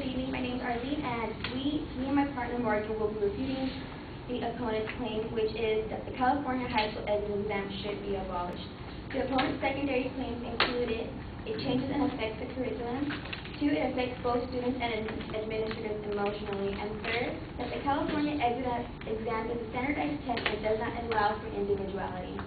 good evening. My name is Arlene, and me and my partner Morgan will be refuting the opponent's claim, which is that the California high school exit exam should be abolished. The opponent's secondary claims included: it changes and affects the curriculum; 2, it affects both students and administrators emotionally; and 3rd, that the California exit exam is a standardized test and does not allow for individuality.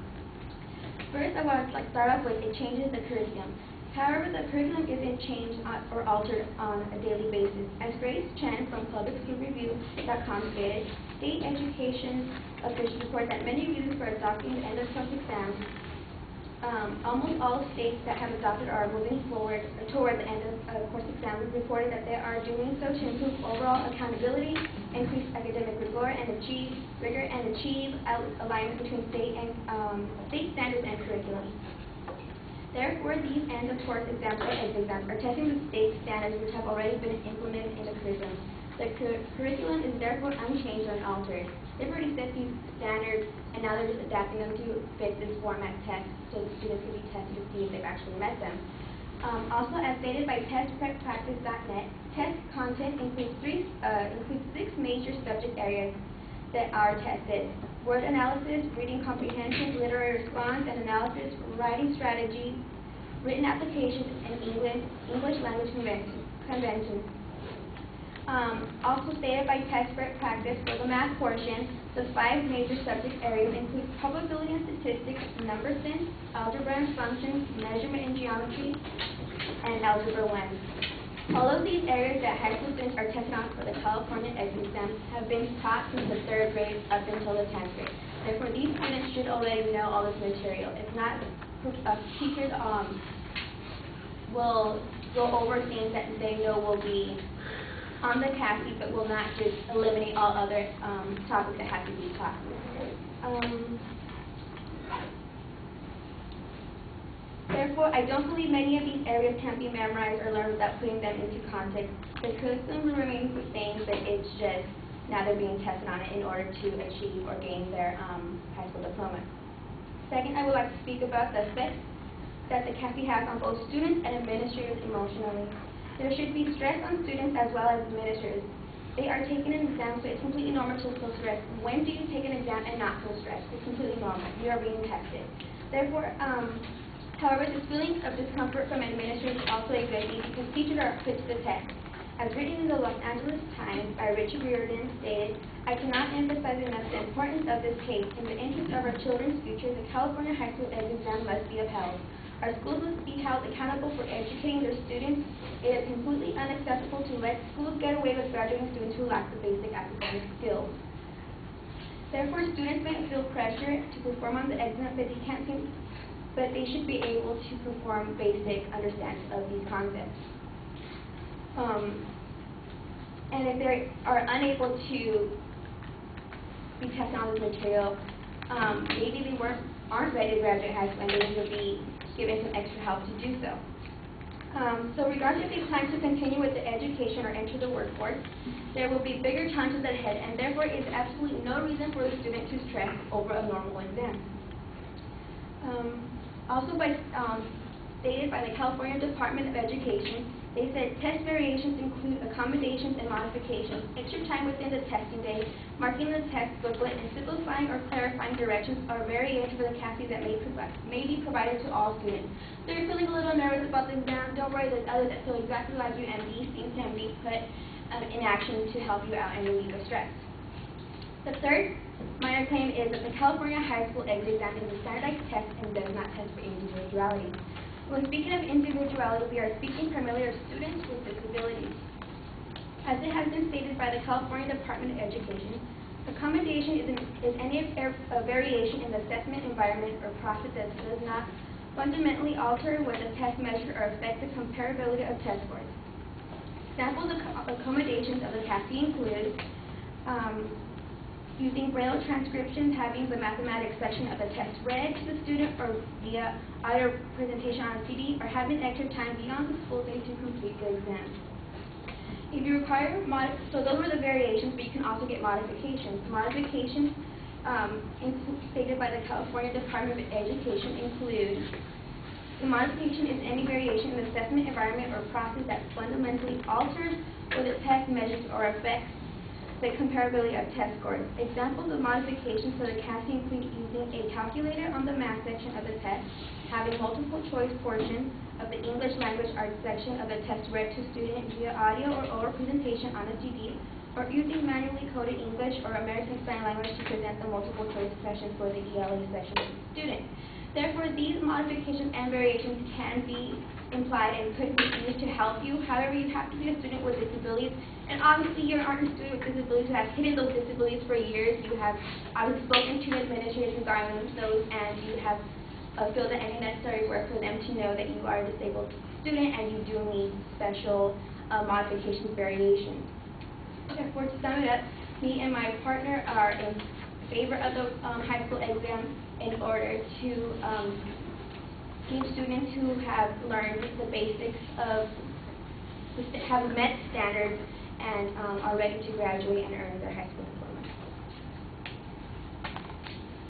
First, I want to start off with it changes the curriculum. However, the curriculum isn't changed or altered on a daily basis. As Grace Chen from PublicSchoolReview.com stated, state education officials report that many reviews for adopting the end-of-course exams, almost all states that have adopted or are moving forward toward the end-of-course exams reported that they are doing so to improve overall accountability, increase academic rigor, and achieve alignment between state standards and curriculum. Therefore, these end-of-course exams or exit exams are testing the state standards which have already been implemented in the curriculum. The curriculum is therefore unchanged or unaltered. They've already set these standards, and now they're just adapting them to fit this format test so the students can be tested to see if they've actually met them. Also, as stated by testpractice.net, test content includes 6 major subject areas that are tested: word analysis, reading comprehension, literary response and analysis, writing strategy, written applications, and English language conventions. Also stated by test practice, for the math portion, the 5 major subject areas include probability and statistics, number sense, algebra and functions, measurement and geometry, and algebra 1. All of these areas that high school students are tested on for the California exit exam have been taught since the 3rd grade up until the 10th grade. Therefore, these students should already know all this material. If not, teachers will go over things that they know will be on the CASI, but will not just eliminate all other topics that have to be taught. Therefore, I don't believe many of these areas can be memorized or learned without putting them into context. The curriculum remains the same, but it's just now they're being tested on it in order to achieve or gain their high school diploma. Second, I would like to speak about the effects that the CASI has on both students and administrators emotionally. There should be stress on students as well as administrators. They are taking an exam, so it's completely normal to feel stressed. When do you take an exam and not feel stressed? It's completely normal. You are being tested. Therefore, however, this feeling of discomfort from administrators is also a good thing because teachers are put to the test. As written in the Los Angeles Times by Richard Riordan stated, "I cannot emphasize enough the importance of this case. In the interest of our children's future, the California high school exit exam must be upheld. Our schools must be held accountable for educating their students. It is completely unacceptable to let schools get away with graduating students who lack the basic academic skills. Therefore, students may feel pressure to perform on the exam, but they should be able to perform basic understanding of these concepts. And if they are unable to be tested on this material, maybe they aren't ready to graduate high school and they need to be given some extra help to do so. So regardless if it's time to continue with the education or enter the workforce, there will be bigger challenges ahead, and therefore is absolutely no reason for the student to stress over a normal exam. Also stated by the California Department of Education, they said test variations include accommodations and modifications, extra time within the testing day, marking the test booklet, and simplifying or clarifying directions or variations for the CASI that may be provided to all students. So you're feeling a little nervous about the exam, don't worry, there's others that feel exactly like you, and these things can be put in action to help you out and relieve the stress. The third minor claim is that the California high school exit exam is a standardized test and does not test for individuality. When speaking of individuality, we are speaking primarily of students with disabilities. As it has been stated by the California Department of Education, accommodation is any variation in the assessment environment or process that does not fundamentally alter what the test measure or affect the comparability of test scores. Examples of accommodations of the CASI include using Braille transcriptions, having the mathematics section of the test read to the student or via either presentation on CD, or having extra time beyond the school day to complete the exam. If you require, so those were the variations, but you can also get modifications. The modification is any variation in the assessment environment or process that fundamentally alters or the test measures or affects the comparability of test scores. Examples of modifications for the CASI include using a calculator on the math section of the test, having multiple choice portion of the English language arts section of the test read to student via audio or oral presentation on a CD, or using manually coded English or American Sign Language to present the multiple choice questions for the ELA section of the student. Therefore, these modifications and variations can be implied and could be used to help you. However, you have to be a student with disabilities, and obviously you aren't a student with disabilities who has hidden those disabilities for years. You have obviously spoken to the administrators regarding those, and you have filled in any necessary work for them to know that you are a disabled student and you do need special modifications, variations. Therefore, to sum it up, me and my partner are in favor of the high school exam in order to give students who have learned the basics of, have met standards and are ready to graduate and earn their high school diploma.